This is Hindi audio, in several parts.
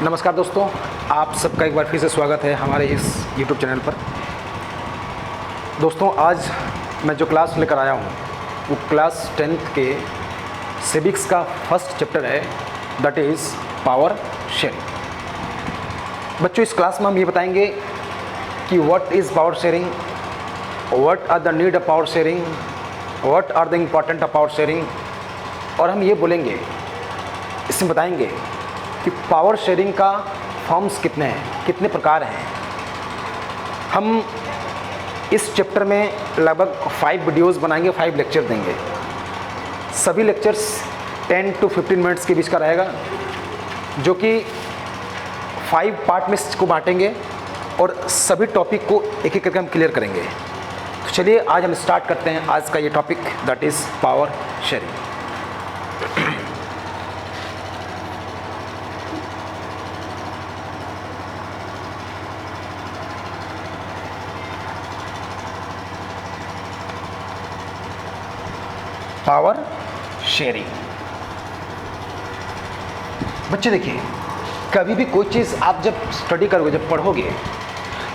नमस्कार दोस्तों, आप सबका एक बार फिर से स्वागत है हमारे इस YouTube चैनल पर। दोस्तों, आज मैं जो क्लास लेकर आया हूँ वो क्लास 10th के सिविक्स का फर्स्ट चैप्टर है, दैट इज़ पावर शेयरिंग। बच्चों, इस क्लास में हम ये बताएंगे कि what is power sharing, what are the need of power sharing, what are the important of power sharing, और हम ये बोलेंगे, इसमें बताएंगे कि पावर शेयरिंग का फॉर्म्स कितने हैं, कितने प्रकार हैं। हम इस चैप्टर में लगभग 5 वीडियोज़ बनाएंगे, 5 लेक्चर देंगे। सभी लेक्चर्स 10 to 15 मिनट्स के बीच का रहेगा, जो कि 5 पार्ट में इसको बांटेंगे और सभी टॉपिक को एक एक करके हम क्लियर करेंगे। तो चलिए आज हम स्टार्ट करते हैं आज का ये topic, that is power sharing. Power sharing. बच्चे देखिए, कभी भी कोई चीज़ आप जब स्टडी करोगे, जब पढ़ोगे,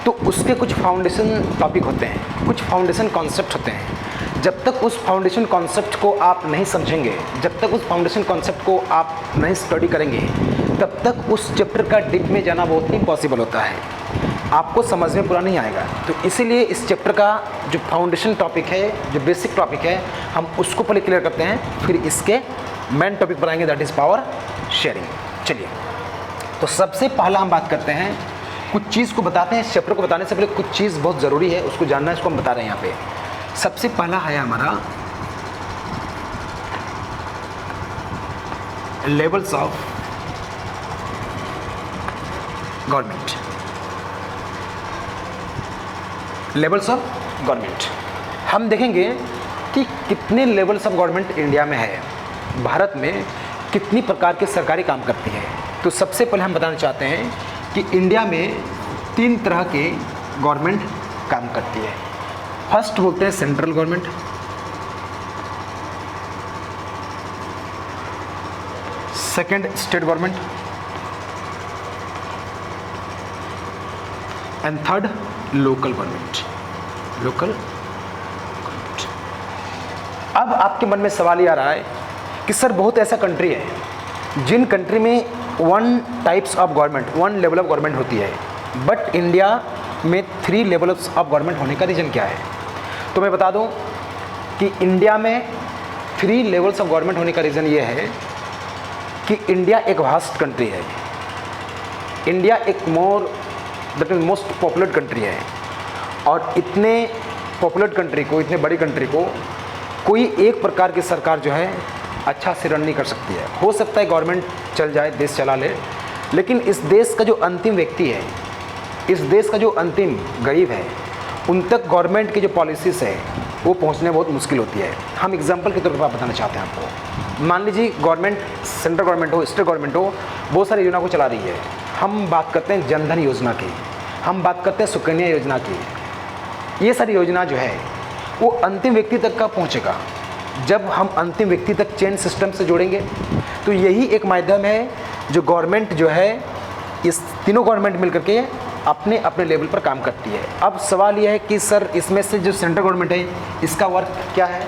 तो उसके कुछ फाउंडेशन टॉपिक होते हैं, कुछ फाउंडेशन कॉन्सेप्ट होते हैं। जब तक उस फाउंडेशन कॉन्सेप्ट को आप नहीं समझेंगे, जब तक उस फाउंडेशन कॉन्सेप्ट को आप नहीं स्टडी करेंगे, तब तक उस चैप्टर का डीप में जाना बहुत ही इम्पॉसिबल होता है, आपको समझ में पूरा नहीं आएगा। तो इसीलिए इस चैप्टर का जो फाउंडेशन टॉपिक है, जो बेसिक टॉपिक है, हम उसको पहले क्लियर करते हैं, फिर इसके मेन टॉपिक पर आएंगे, दैट इज़ पावर शेयरिंग। चलिए, तो सबसे पहला हम बात करते हैं, कुछ चीज़ को बताते हैं। इस चैप्टर को बताने से पहले कुछ चीज़ बहुत ज़रूरी है, उसको जानना है, इसको हम बता रहे हैं यहाँ पे। सबसे पहला है हमारा levels of government. Levels of government हम देखेंगे कि कितने लेवल्स ऑफ गवर्नमेंट इंडिया में है, भारत में कितनी प्रकार के सरकारी काम करती है। तो सबसे पहले हम बताना चाहते हैं कि इंडिया में 3 तरह के गवर्नमेंट काम करती है। फर्स्ट बोलते हैं central government, second state government, and third local government. Local government. अब आपके मन में सवाल ये आ रहा है कि सर, बहुत ऐसा कंट्री है जिन कंट्री में 1 types of government, 1 level of government होती है, बट इंडिया में 3 लेवल्स ऑफ गवर्नमेंट होने का रीज़न क्या है। तो मैं बता दूं कि इंडिया में 3 लेवल्स ऑफ गवर्नमेंट होने का रीज़न ये है कि इंडिया एक वास्ट कंट्री है। इंडिया एक मोस्ट पॉपुलर कंट्री है, और इतने पॉपुलर कंट्री को, इतने बड़ी कंट्री को कोई एक प्रकार की सरकार जो है अच्छा से रन नहीं कर सकती है। हो सकता है गवर्नमेंट चल जाए, देश चला ले, लेकिन इस देश का जो अंतिम व्यक्ति है, इस देश का जो अंतिम गरीब है, उन तक गवर्नमेंट की जो पॉलिसीज़ है वो पहुंचने बहुत मुश्किल होती है। हम एग्जांपल के तौर पर बताना चाहते हैं आपको। मान लीजिए गवर्नमेंट, सेंट्रल गवर्नमेंट हो, स्टेट गवर्नमेंट हो, बहुत सारी योजना को चला रही है। हम बात करते हैं जनधन योजना की, हम बात करते हैं सुकन्या योजना की। ये सारी योजना जो है वो अंतिम व्यक्ति तक का पहुंचेगा जब हम अंतिम व्यक्ति तक चेन सिस्टम से जोड़ेंगे। तो यही एक माध्यम है जो गवर्नमेंट जो है, इस तीनों गवर्नमेंट मिलकर के अपने अपने लेवल पर काम करती है। अब सवाल यह है कि सर, इसमें से जो सेंट्रल गवर्नमेंट है, इसका वर्क क्या है,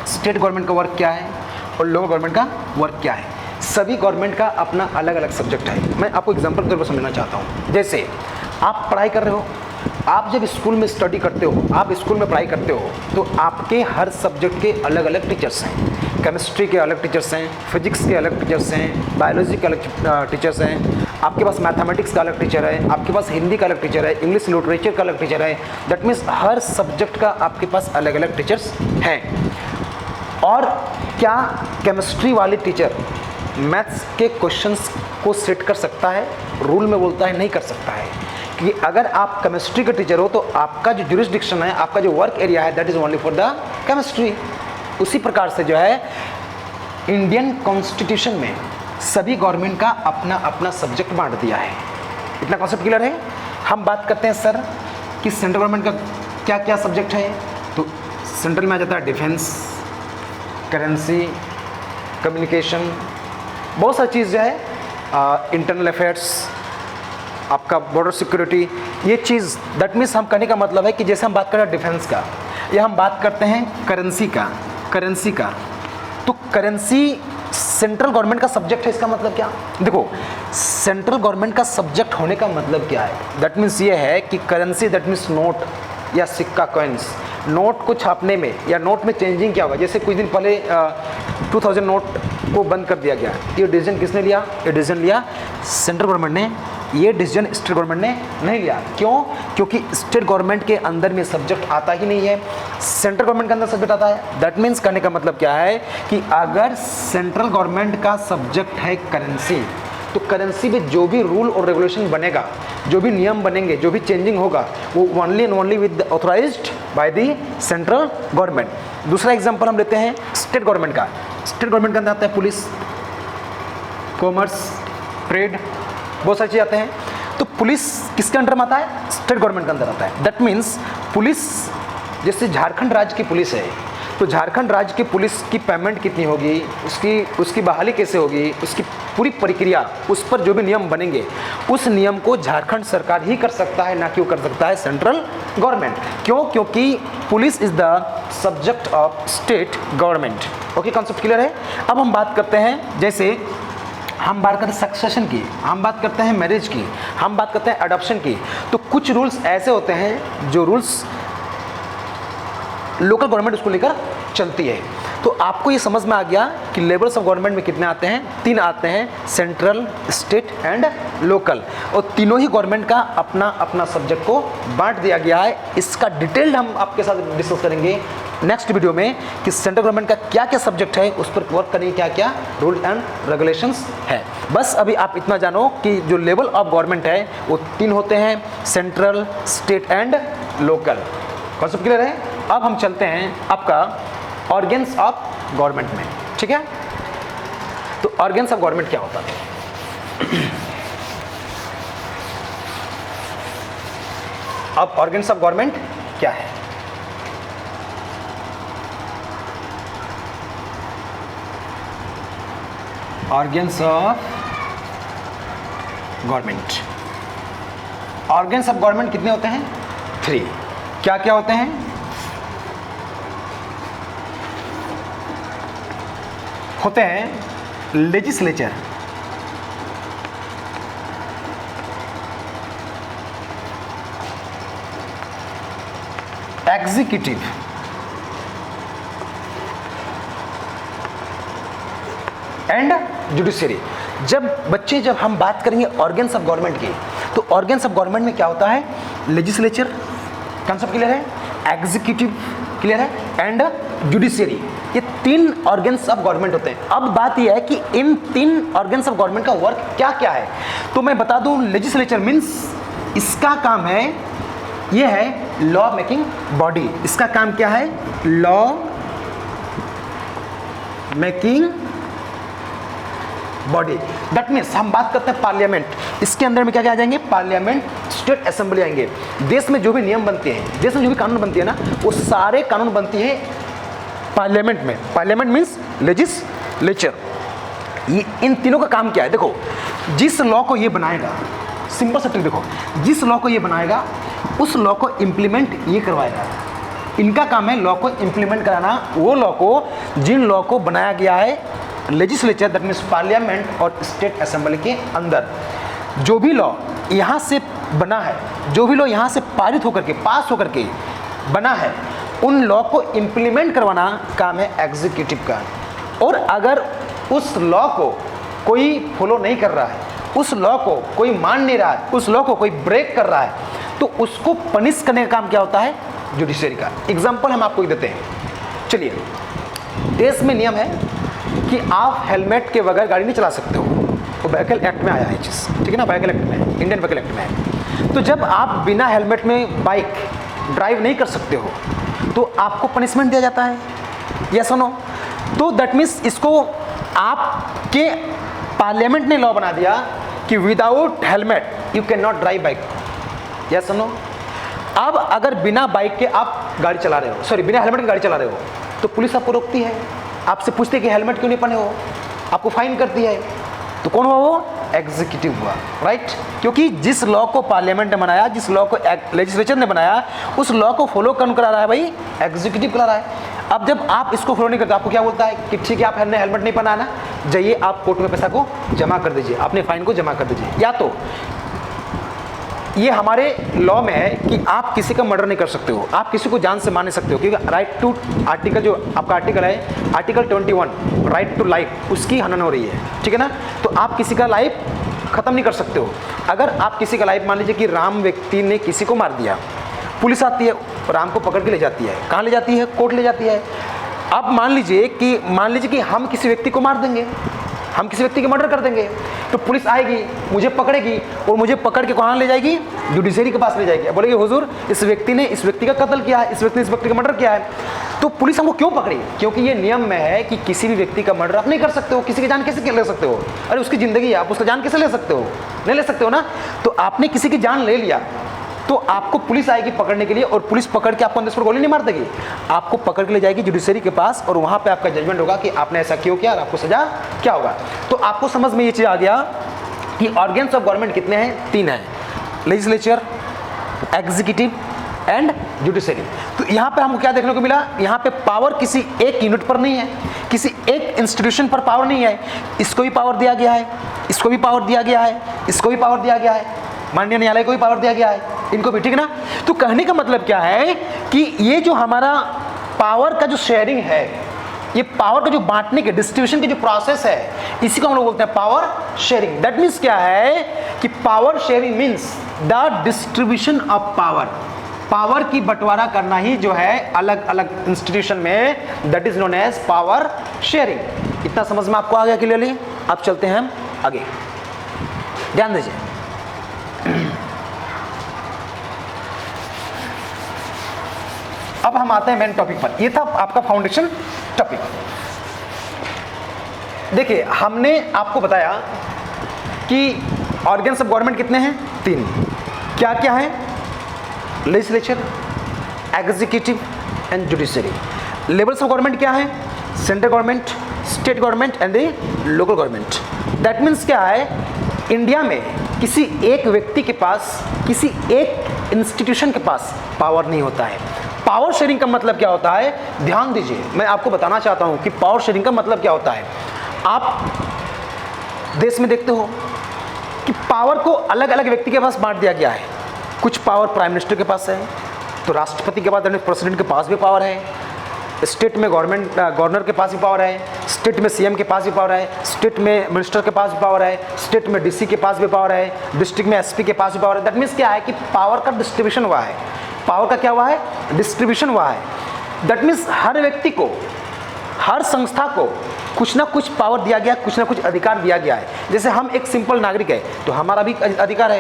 स्टेट गवर्नमेंट का वर्क क्या है, और लोकल गवर्नमेंट का वर्क क्या है। सभी गवर्नमेंट का अपना अलग अलग सब्जेक्ट है। मैं आपको एग्जांपल के तौर पर समझना चाहता हूँ। जैसे आप पढ़ाई कर रहे हो, आप जब स्कूल में स्टडी करते हो, आप स्कूल में पढ़ाई करते हो, तो आपके हर सब्जेक्ट के अलग अलग टीचर्स हैं। केमिस्ट्री के अलग टीचर्स हैं, फिजिक्स के अलग टीचर्स हैं, बायोलॉजी के अलग टीचर्स हैं, आपके पास मैथमेटिक्स का अलग टीचर है, आपके पास हिंदी का अलग टीचर है, इंग्लिश लिटरेचर का अलग टीचर है। दैट मीन्स हर सब्जेक्ट का आपके पास अलग अलग टीचर्स हैं। और क्या केमिस्ट्री वाले टीचर मैथ्स के क्वेश्चंस को सेट कर सकता है? रूल में बोलता है नहीं कर सकता है, कि अगर आप केमिस्ट्री के टीचर हो तो आपका जो जुरिस्डिक्शन है, आपका जो वर्क एरिया है, that is only for the chemistry. उसी प्रकार से जो है इंडियन कॉन्स्टिट्यूशन में सभी गवर्नमेंट का अपना अपना सब्जेक्ट बांट दिया है। इतना कॉन्सेप्ट क्लियर है। हम बात करते हैं सर कि सेंट्रल गवर्नमेंट का क्या क्या सब्जेक्ट है। तो सेंट्रल में आ जाता है डिफेंस, करेंसी, कम्युनिकेशन, बहुत सारी चीज़ जो है इंटरनल अफेयर्स, आपका बॉर्डर सिक्योरिटी, ये चीज़ दैट मीन्स हम कहने का मतलब है कि जैसे हम बात कर रहे हैं डिफेंस का, या हम बात करते हैं करेंसी का, तो करेंसी सेंट्रल गवर्नमेंट का सब्जेक्ट है। इसका मतलब क्या, देखो सेंट्रल गवर्नमेंट का सब्जेक्ट होने का मतलब क्या है, दैट मीन्स ये है कि करेंसी दैट मीन्स नोट या सिक्का, कॉइन्स, नोट को छापने में या नोट में चेंजिंग क्या होगा। जैसे कुछ दिन पहले 2000 नोट को बंद कर दिया गया, ये डिसीजन किसने लिया, ये डिसीजन लिया सेंट्रल गवर्नमेंट ने, ये डिसीजन स्टेट गवर्नमेंट ने नहीं लिया। क्यों, क्योंकि स्टेट गवर्नमेंट के अंदर में सब्जेक्ट आता ही नहीं है, सेंट्रल गवर्नमेंट के अंदर सब्जेक्ट आता है। दैट मीन्स कहने का मतलब क्या है कि अगर सेंट्रल गवर्नमेंट का सब्जेक्ट है करेंसी, तो करेंसी में जो भी रूल और रेगुलेशन बनेगा, जो भी नियम बनेंगे, जो भी चेंजिंग होगा, वो only and only with authorised by the central government. दूसरा एग्जांपल हम लेते हैं स्टेट गवर्नमेंट का। स्टेट गवर्नमेंट के अंदर आता है पुलिस, कॉमर्स, ट्रेड, बहुत सारी चीज़ आते हैं। तो पुलिस किसके अंडर में आता है, स्टेट गवर्नमेंट के अंदर आता है। दैट मीन्स पुलिस, जैसे झारखंड राज्य की पुलिस है, तो झारखंड राज्य की पुलिस की पेमेंट कितनी होगी, उसकी बहाली कैसे होगी, उसकी पूरी प्रक्रिया, उस पर जो भी नियम बनेंगे, उस नियम को झारखंड सरकार ही कर सकता है, ना कि वो कर सकता है सेंट्रल गवर्नमेंट। क्यों, क्योंकि police is the subject of state government. Okay, concept clear है। अब हम बात करते हैं, जैसे हम बात करते हैं सक्सेशन की, हम बात करते हैं मैरिज की, हम बात करते हैं अडॉप्शन की, तो कुछ रूल्स ऐसे होते हैं जो रूल्स लोकल गवर्नमेंट उसको लेकर चलती है। तो आपको ये समझ में आ गया कि लेवल्स ऑफ गवर्नमेंट में कितने आते हैं, 3 आते हैं, सेंट्रल, स्टेट एंड लोकल, और तीनों ही गवर्नमेंट का अपना अपना सब्जेक्ट को बांट दिया गया है। इसका डिटेल्ड हम आपके साथ डिस्कस करेंगे नेक्स्ट वीडियो में कि सेंट्रल गवर्नमेंट का क्या क्या सब्जेक्ट है, उस पर वर्क करेंगे, क्या क्या रूल एंड रेगुलेशंस है। बस अभी आप इतना जानो कि जो लेवल ऑफ गवर्नमेंट है वो 3 होते हैं, central, state and local. Concept clear है। अब हम चलते हैं आपका ऑर्गन्स ऑफ गवर्नमेंट में, ठीक है। तो ऑर्गन्स ऑफ गवर्नमेंट क्या होता है, अब ऑर्गन्स ऑफ गवर्नमेंट क्या है। Organs of government, organs of government कितने होते हैं, 3। क्या क्या होते हैं, होते हैं लेजिस्लेचर, एग्जीक्यूटिव, एंड जुडिशरी। जब हम बात करेंगे ऑर्गन्स ऑफ गवर्नमेंट की, तो ऑर्गन्स ऑफ गवर्नमेंट में क्या होता है, लेजिस्लेचर, कॉन्सेप्ट क्लियर है, एग्जीक्यूटिव क्लियर है, एंड जुडिशरी। ये 3 ऑर्गन्स ऑफ गवर्नमेंट होते हैं। अब बात यह है कि इन 3 ऑर्गन्स ऑफ गवर्नमेंट का वर्क क्या क्या है। तो मैं बता दूं, लेजिस्लेचर मीन्स इसका काम है, ये है लॉ मेकिंग बॉडी। इसका काम क्या है, law making body. That means हम बात करते हैं पार्लियामेंट, इसके अंदर में क्या क्या आ जाएंगे, पार्लियामेंट, स्टेट असेंबली आएंगे। देश में जो भी नियम बनते हैं, देश में जो भी कानून बनती है ना, वो सारे कानून बनती है पार्लियामेंट में। Parliament means legislature. ये इन तीनों का काम क्या है, देखो जिस लॉ को ये बनाएगा, सिंपल सा ट्रिक देखो, जिस लॉ को ये बनाएगा उस लॉ को इम्प्लीमेंट ये करवाएगा। इनका काम है लॉ को इम्प्लीमेंट कराना, वो लॉ को, जिन लॉ को बनाया गया है लेजिस्लेचर, दैट मीन्स पार्लियामेंट और स्टेट असेंबली के अंदर। जो भी लॉ यहाँ से बना है, जो भी लॉ यहाँ से पारित होकर के, पास होकर के बना है, उन लॉ को इम्प्लीमेंट करवाना काम है एग्जीक्यूटिव का। और अगर उस लॉ को कोई फॉलो नहीं कर रहा है, उस लॉ को कोई मान नहीं रहा है, उस लॉ को कोई ब्रेक कर रहा है, तो उसको पनिश करने का काम क्या होता है, जुडिशरी का। एग्जाम्पल हम आपको देते हैं, चलिए, देश में नियम है कि आप हेलमेट के बगैर गाड़ी नहीं चला सकते हो, वो व्हीकल एक्ट में आया है चीज़, ठीक है ना, व्हीकल एक्ट में, इंडियन व्हीकल एक्ट में है। तो जब आप बिना हेलमेट में बाइक ड्राइव नहीं कर सकते हो, तो आपको पनिशमेंट दिया जाता है, यस और नो। तो दैट मीन्स इसको आपके पार्लियामेंट ने लॉ बना दिया कि without helmet you can not drive bike, yes or no. अब अगर बिना बाइक के आप गाड़ी चला रहे हो, सॉरी बिना हेलमेट की गाड़ी चला रहे हो, तो पुलिस आपको रोकती है, आपसे पूछते हैं कि हेलमेट क्यों नहीं पहने हो, आपको फाइन करती है। तो कौन हुआ वो, एग्जीक्यूटिव हुआ, राइट। क्योंकि जिस लॉ को पार्लियामेंट ने बनाया, जिस लॉ को लेजिस्लेचर ने बनाया, उस लॉ को फॉलो कौन करा रहा है भाई? एग्जीक्यूटिव करा रहा है। अब जब आप इसको फॉलो नहीं करते, आपको क्या बोलता है कि ठीक है, आपने हेलमेट नहीं पहना ना, जाइए आप कोर्ट में पैसा को जमा कर दीजिए, अपने फाइन को जमा कर दीजिए। या तो ये हमारे लॉ में है कि आप किसी का मर्डर नहीं कर सकते हो, आप किसी को जान से मार नहीं सकते हो, क्योंकि राइट टू आर्टिकल, जो आपका आर्टिकल है आर्टिकल 21 राइट टू लाइफ, उसकी हनन हो रही है, ठीक है ना। तो आप किसी का लाइफ ख़त्म नहीं कर सकते हो। अगर आप किसी का लाइफ, मान लीजिए कि राम व्यक्ति ने किसी को मार दिया, पुलिस आती है, राम को पकड़ के ले जाती है, कहाँ ले जाती है? कोर्ट ले जाती है। अब मान लीजिए कि हम किसी व्यक्ति को मार देंगे, हम किसी व्यक्ति के मर्डर कर देंगे, तो पुलिस आएगी, मुझे पकड़ेगी और मुझे पकड़ के कहाँ ले जाएगी? जुडिशरी के पास ले जाएगी। बोलेगी हुजूर, इस व्यक्ति ने इस व्यक्ति का कत्ल किया है, इस व्यक्ति ने इस व्यक्ति का मर्डर किया है। तो पुलिस हमको क्यों पकड़ी? क्योंकि ये नियम में है कि किसी भी व्यक्ति का मर्डर आप नहीं कर सकते हो। किसी की जान कैसे ले सकते हो? अरे उसकी ज़िंदगी है, आप उसका जान कैसे ले सकते हो? नहीं ले सकते हो ना। तो आपने किसी की जान ले लिया, तो आपको पुलिस आएगी पकड़ने के लिए, और पुलिस पकड़ के आपको अंदर से गोली नहीं मार देगी, आपको पकड़ के ले जाएगी जुडिशरी के पास, और वहाँ पे आपका जजमेंट होगा कि आपने ऐसा क्यों किया और आपको सजा क्या होगा। तो आपको समझ में ये चीज़ आ गया कि ऑर्गन्स ऑफ गवर्नमेंट कितने हैं? 3 हैं, लेजिस्लेचर, एग्जीक्यूटिव एंड जुडिशरी। तो यहाँ पे हमको क्या देखने को मिला? यहाँ पे पावर किसी एक यूनिट पर नहीं है, किसी एक इंस्टीट्यूशन पर पावर नहीं है। इसको भी पावर दिया गया है, इसको भी पावर दिया गया है, इसको भी पावर दिया गया है, माननीय न्यायालय को भी पावर दिया गया है, इनको भी, ठीक ना। तो कहने का मतलब क्या है कि ये जो हमारा पावर का जो शेयरिंग है, ये पावर का जो बांटने के, डिस्ट्रीब्यूशन की जो प्रोसेस है, इसी को हम लोग बोलते हैं पावर शेयरिंग। दैट मीन्स क्या है कि power sharing means the distribution of power. Power की बंटवारा करना ही जो है अलग अलग इंस्टीट्यूशन में, that is known as power sharing. इतना समझ में आपको आ गया क्लियरली? अब चलते हैं हम आगे, ध्यान दीजिए। अब हम आते हैं मेन टॉपिक पर। ये था आपका फाउंडेशन टॉपिक। देखिए, हमने आपको बताया कि ऑर्गन्स ऑफ गवर्नमेंट कितने हैं? 3। क्या क्या है? Legislature, executive and judiciary. Levels of government क्या है? Central government, state government and the local government. That means क्या है? इंडिया में किसी एक व्यक्ति के पास, किसी एक इंस्टीट्यूशन के पास पावर नहीं होता है। पावर शेयरिंग का मतलब क्या होता है? ध्यान दीजिए, मैं आपको बताना चाहता हूं कि पावर शेयरिंग का मतलब क्या होता है। आप देश में देखते हो कि पावर को अलग अलग व्यक्ति के पास बांट दिया गया है। कुछ पावर प्राइम मिनिस्टर के पास है, तो राष्ट्रपति के बाद प्रेसिडेंट के पास भी पावर है। स्टेट में गवर्नर के पास भी पावर है, स्टेट में सीएम के पास भी पावर है, स्टेट में मिनिस्टर के पास भी पावर है, स्टेट में डीसी के पास भी पावर है, डिस्ट्रिक्ट में एसपी के पास भी पावर है। दैट मीन्स क्या है कि पावर का डिस्ट्रीब्यूशन हुआ है। पावर का क्या हुआ है? डिस्ट्रीब्यूशन हुआ है। दैट मीन्स हर व्यक्ति को, हर संस्था को कुछ ना कुछ पावर दिया गया, कुछ ना कुछ अधिकार दिया गया है। जैसे हम एक सिंपल नागरिक है तो हमारा भी अधिकार है,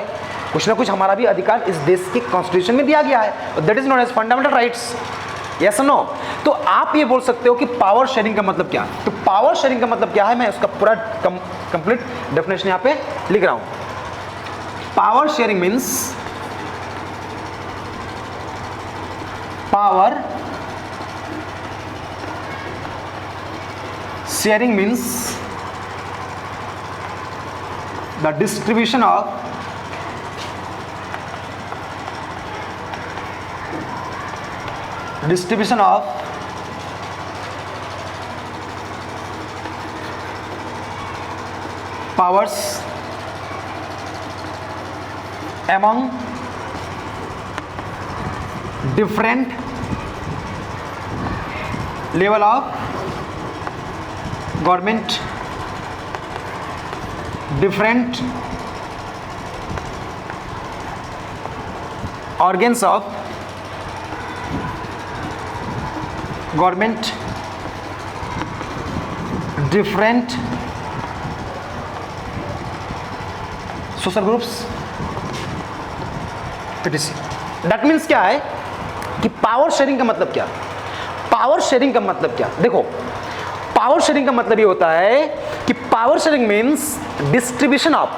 कुछ ना कुछ हमारा भी अधिकार इस देश के कॉन्स्टिट्यूशन में दिया गया है। That is known as fundamental rights. Yes or no? तो आप ये बोल सकते हो कि पावर शेयरिंग का मतलब क्या है। तो पावर शेयरिंग का मतलब क्या है, मैं उसका पूरा कंप्लीट डेफिनेशन यहाँ पे लिख रहा हूं। Power sharing means, power sharing means the distribution of powers among different level of government, different organs of government, different social groups, etc. That means क्या है कि पावर शेयरिंग का मतलब क्या? पावर शेयरिंग का मतलब क्या? देखो, पावर शेयरिंग का मतलब ये होता है कि power sharing means distribution of,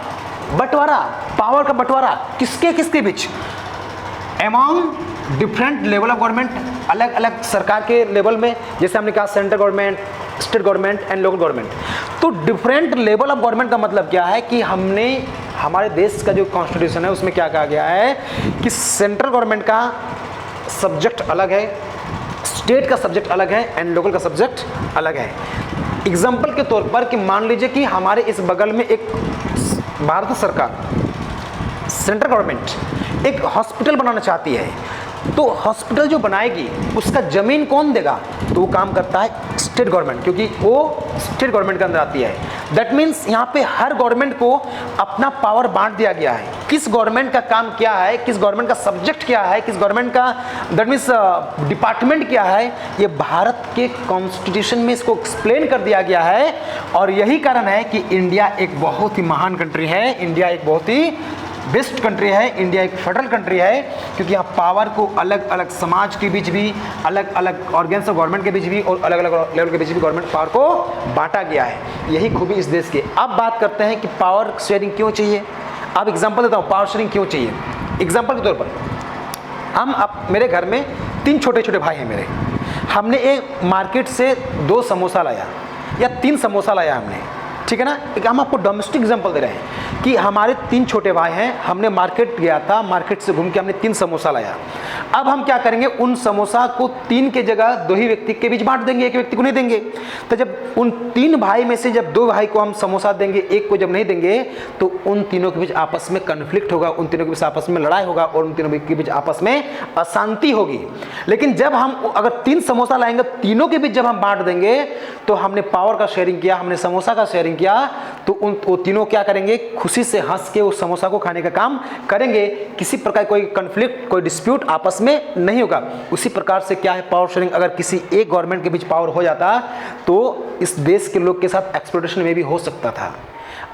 बंटवारा, पावर का बंटवारा किसके किसके बीच? Among different level of government, अलग अलग सरकार के लेवल में, जैसे हमने कहा central government, state government and local government. तो डिफरेंट लेवल ऑफ गवर्नमेंट का मतलब क्या है कि हमने हमारे देश का जो कॉन्स्टिट्यूशन है उसमें क्या कहा गया है कि सेंट्रल गवर्नमेंट का सब्जेक्ट अलग है, स्टेट का सब्जेक्ट अलग है एंड लोकल का सब्जेक्ट अलग है। एग्जाम्पल के तौर पर कि मान लीजिए कि हमारे इस बगल में एक भारत सरकार, सेंट्रल गवर्नमेंट एक हॉस्पिटल बनाना चाहती है, तो हॉस्पिटल जो बनाएगी उसका जमीन कौन देगा? तो वो काम करता है स्टेट गवर्नमेंट, क्योंकि वो स्टेट गवर्नमेंट के अंदर आती है। दैट मीन्स यहाँ पे हर गवर्नमेंट को अपना पावर बांट दिया गया है। किस गवर्नमेंट का काम क्या है, किस गवर्नमेंट का सब्जेक्ट क्या है, किस गवर्नमेंट का दैट मीन्स डिपार्टमेंट क्या है, ये भारत के कॉन्स्टिट्यूशन में इसको एक्सप्लेन कर दिया गया है। और यही कारण है कि इंडिया एक बहुत ही महान कंट्री है, इंडिया एक बहुत ही बेस्ट कंट्री है, इंडिया एक फेडरल कंट्री है, क्योंकि यहाँ पावर को अलग अलग समाज के बीच भी, अलग अलग ऑर्गेन्स ऑफ गवर्नमेंट के बीच भी और अलग अलग लेवल के बीच भी गवर्नमेंट पावर को बांटा गया है। यही खूबी इस देश की। अब बात करते हैं कि पावर शेयरिंग क्यों चाहिए। अब एग्जांपल देता हूँ पावर शेयरिंग क्यों चाहिए। एग्जांपल के तौर पर मेरे घर में 3 छोटे छोटे भाई हैं मेरे। हमने एक मार्केट से 2 समोसा लाया या 3 समोसा लाया हमने, ठीक है ना। एक हम आपको डोमेस्टिक एग्जांपल दे रहे हैं कि हमारे 3 छोटे भाई हैं, हमने मार्केट गया था, मार्केट से घूम के हमने 3 समोसा लाया। अब हम क्या करेंगे, उन समोसा को 3 के जगह 2 ही व्यक्ति के बीच बांट देंगे, एक व्यक्ति को नहीं देंगे। तो जब उन 3 भाई में से जब 2 भाई को हम समोसा देंगे, एक को जब नहीं देंगे, तो उन तीनों के बीच आपस में कन्फ्लिक्ट होगा, उन तीनों के बीच आपस में लड़ाई होगा और उन तीनों के बीच आपस में अशांति होगी। लेकिन जब हम अगर 3 समोसा लाएंगे, तीनों के बीच जब हम बांट देंगे, तो हमने पावर का शेयरिंग किया, हमने समोसा का शेयरिंग किया, तो वो तीनों क्या करेंगे, खुशी से हंस के उस समोसा को खाने का काम करेंगे। किसी प्रकार कोई कॉन्फ्लिक्ट, कोई डिस्प्यूट आपस में नहीं होगा। उसी प्रकार से क्या है पावर शेयरिंग, अगर किसी एक गवर्नमेंट के बीच पावर हो जाता तो इस देश के लोग के साथ एक्सप्लॉइटेशन में भी हो सकता था।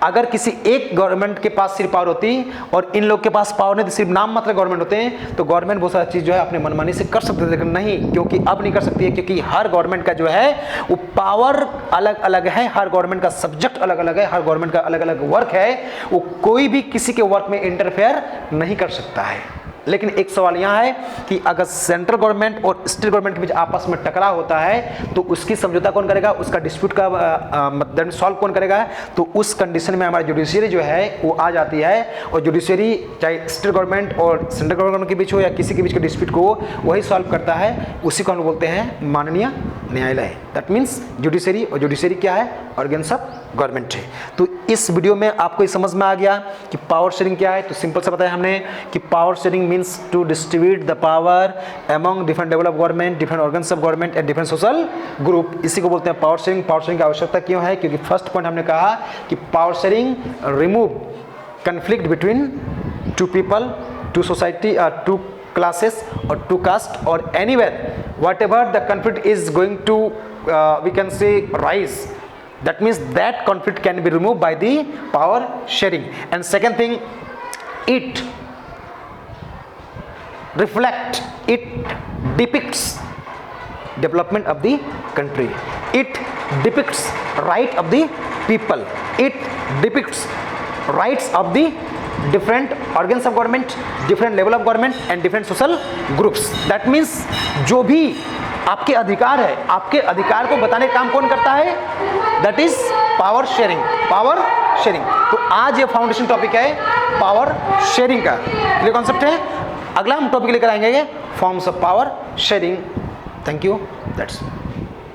अगर किसी एक गवर्नमेंट के पास सिर्फ पावर होती और इन लोग के पास पावर नहीं, तो सिर्फ नाम मात्र गवर्नमेंट होते हैं, तो गवर्नमेंट बहुत सारी चीज़ जो है अपने मनमानी से कर सकते थे, लेकिन नहीं, क्योंकि अब नहीं कर सकती है, क्योंकि हर गवर्नमेंट का जो है वो पावर अलग अलग है, हर गवर्नमेंट का सब्जेक्ट अलग अलग है, हर गवर्नमेंट का अलग अलग वर्क है, वो कोई भी किसी के वर्क में इंटरफेयर नहीं कर सकता है। लेकिन एक सवाल यहाँ है कि अगर सेंट्रल गवर्नमेंट और स्टेट गवर्नमेंट के बीच आपस में टकराव होता है, तो उसकी समझौता कौन करेगा, उसका डिस्प्यूट का सॉल्व कौन करेगा? तो उस कंडीशन में हमारी जुडिशियरी जो है वो आ जाती है, और जुडिशियरी चाहे स्टेट गवर्नमेंट और सेंट्रल गवर्नमेंट के बीच हो या किसी के बीच के डिस्प्यूट को वही सॉल्व करता है। उसी को हम बोलते हैं माननीय न्यायालय। दैट मीन्स जुडिशियरी, और जुडिशियरी क्या है, ऑर्गेन्स ऑफ गवर्नमेंट है। तो इस वीडियो में आपको समझ में आ गया कि पावर शेयरिंग क्या है। तो सिंपल से बताया हमने कि power sharing means to distribute the power among different level of government, different organs of government and different social group. इसी को बोलते हैं पावर शेयरिंग। पावर शेयरिंग की आवश्यकता क्यों है? क्योंकि फर्स्ट पॉइंट हमने कहा कि power sharing remove conflict between 2 people, 2 society, 2 classes or 2 caste or anywhere, whatever the conflict is going to we can say rise, that means that conflict can be removed by the power sharing. And second thing, it reflect, it depicts development of the country, it depicts right of the people, it depicts rights of the different organs of government, different level of government and different social groups. That means जो भी आपके अधिकार है, आपके अधिकार को बताने का काम कौन करता है? That is power sharing, power sharing. तो आज ये फाउंडेशन टॉपिक है पावर शेयरिंग का, ये कॉन्सेप्ट है। अगला हम टॉपिक लेकर आएंगे forms of power sharing. Thank you, that's